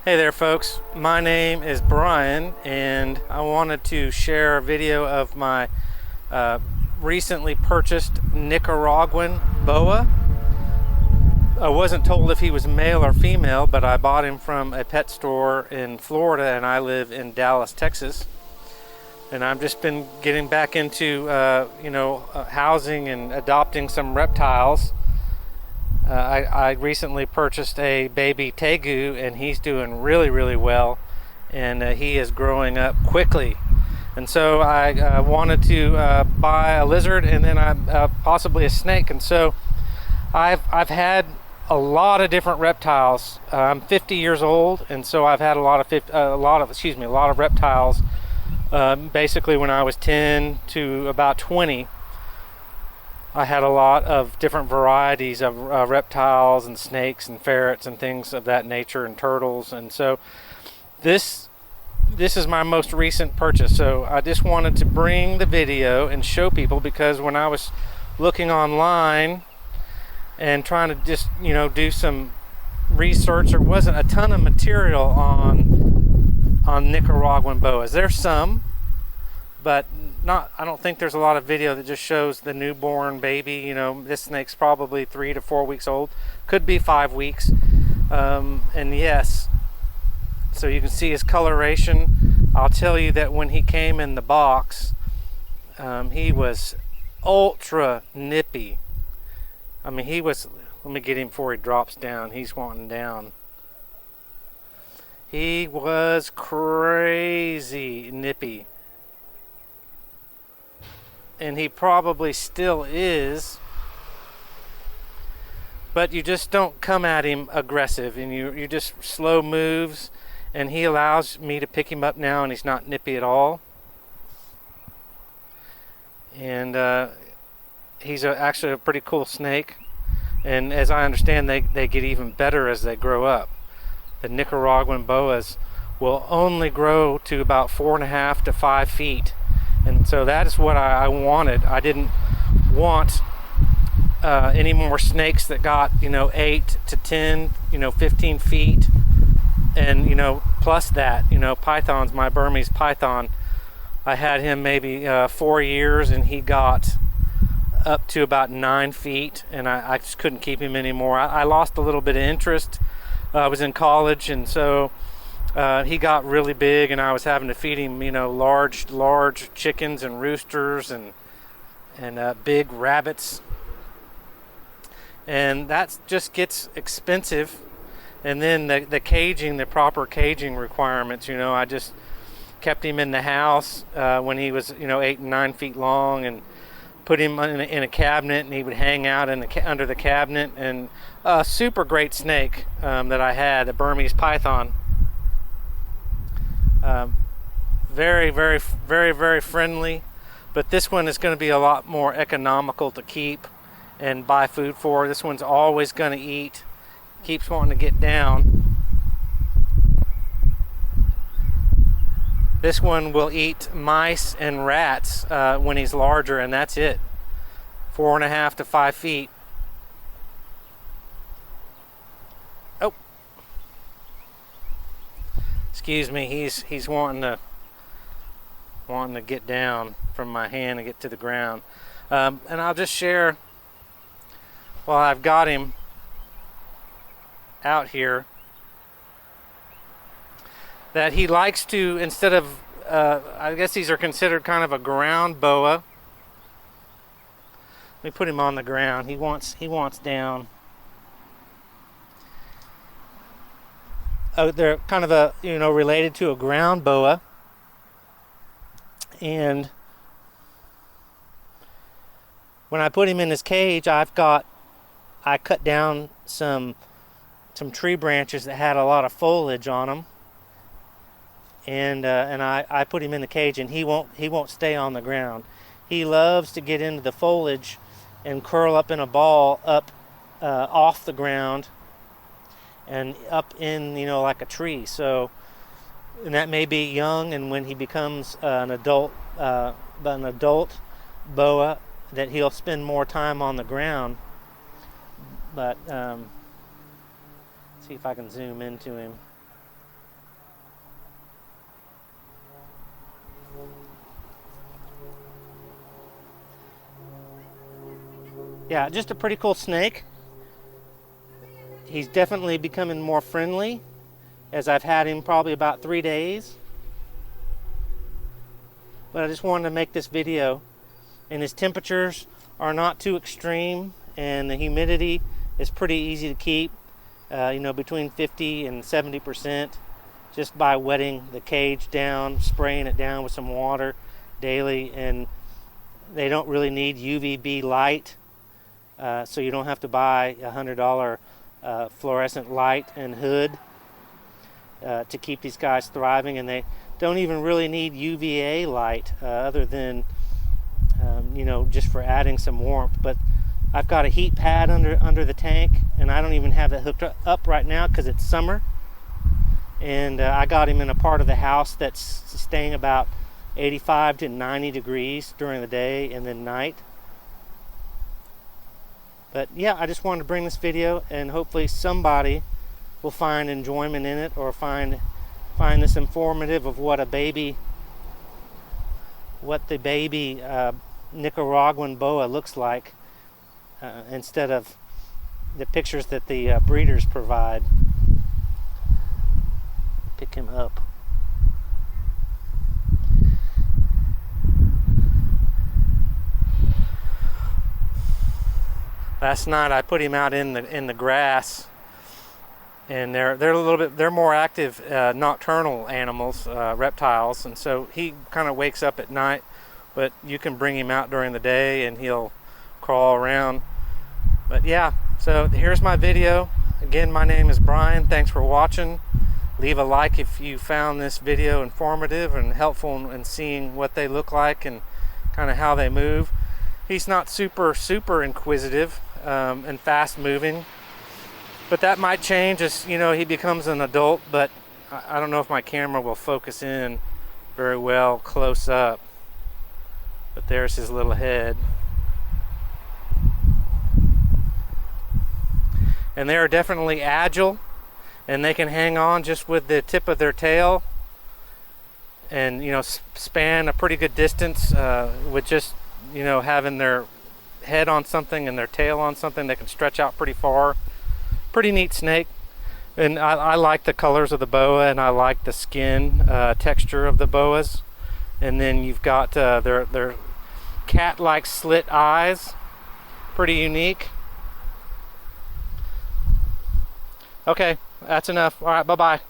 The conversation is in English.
Hey there folks, my name is Brian and I wanted to share a video of my recently purchased Nicaraguan boa. I wasn't told if he was male or female, but I bought him from a pet store in Florida and I live in Dallas, Texas. And I've just been getting back into housing and adopting some reptiles. I recently purchased a baby tegu and he's doing really well, and he is growing up quickly, and so I wanted to buy a lizard and then possibly a snake. And so I've had a lot of different reptiles. I'm 50 years old, and so I've had a lot of reptiles. Basically when I was 10 to about 20, I had a lot of different varieties of reptiles and snakes and ferrets and things of that nature, and turtles. And so this is my most recent purchase. So I just wanted to bring the video and show people, because when I was looking online and trying to just do some research, there wasn't a ton of material on Nicaraguan boas. There's some, but I don't think there's a lot of video that just shows the newborn baby. This snake's probably 3 to 4 weeks old, could be 5 weeks. And yes, so you can see his coloration. I'll tell you that when he came in the box, he was ultra nippy. I mean, let me get him before he drops down. He's wanting down. He was crazy nippy. And he probably still is, but you just don't come at him aggressive, and you just slow moves, and he allows me to pick him up now, and he's not nippy at all. And he's actually a pretty cool snake, and as I understand, they get even better as they grow up. The Nicaraguan boas will only grow to about 4.5 to 5 feet. And so that is what I wanted. I didn't want any more snakes that got 8 to 10, 15 feet, and plus that, pythons. My Burmese python, I had him maybe 4 years, and he got up to about 9 feet, and I just couldn't keep him anymore. I lost a little bit of interest. I was in college, and so he got really big, and I was having to feed him, large chickens and roosters and big rabbits, and that just gets expensive. And then the caging, the proper caging requirements. I just kept him in the house when he was 8 and 9 feet long, and put him in a cabinet, and he would hang out under the cabinet. And a super great snake that I had, the Burmese python. Very friendly, but this one is going to be a lot more economical to keep and buy food for. This one's always going to eat, keeps wanting to get down. This one will eat mice and rats when he's larger, and that's it. 4.5 to 5 feet. Oh, excuse me. He's wanting to get down from my hand and get to the ground. And I'll just share, while I've got him out here, that he likes to, instead of I guess these are considered kind of a ground boa. Let me put him on the ground. He wants down. Oh, they're kind of a related to a ground boa. And when I put him in his cage, I cut down some tree branches that had a lot of foliage on them, and I put him in the cage, and he won't stay on the ground. He loves to get into the foliage and curl up in a ball up off the ground and up in like a tree. So, and that may be young, and when he becomes an adult boa, that he'll spend more time on the ground. But see if I can zoom into him. yeah, just a pretty cool snake. He's definitely becoming more friendly as I've had him probably about 3 days. But I just wanted to make this video, and his temperatures are not too extreme, and the humidity is pretty easy to keep, you know, between 50 and 70%, just by wetting the cage down, spraying it down with some water daily. And they don't really need UVB light, so you don't have to buy a $100 fluorescent light and hood to keep these guys thriving. And they don't even really need UVA light, other than you know, just for adding some warmth. But I've got a heat pad under the tank, and I don't even have it hooked up right now because it's summer. And I got him in a part of the house that's staying about 85 to 90 degrees during the day and then night. But yeah, I just wanted to bring this video, and hopefully somebody will find enjoyment in it, or find this informative of what the baby Nicaraguan boa looks like, instead of the pictures that the breeders provide. Pick him up. Last night I put him out in the grass, and they're more active nocturnal animals, reptiles, and so he kind of wakes up at night. But you can bring him out during the day and he'll crawl around. But yeah, so here's my video. Again, my name is Brian. Thanks for watching. Leave a like if you found this video informative and helpful in seeing what they look like and kind of how they move. He's not super inquisitive and fast moving, but that might change as, you know, he becomes an adult. But I don't know if my camera will focus in very well close up. But there's his little head. And they are definitely agile, and they can hang on just with the tip of their tail, and, you know, span a pretty good distance with just, you know, having their head on something and their tail on something. They can stretch out pretty far. Pretty neat snake. And I like the colors of the boa, and I like the skin texture of the boas. And then you've got their cat-like slit eyes. Pretty unique. Okay, that's enough. All right, bye-bye.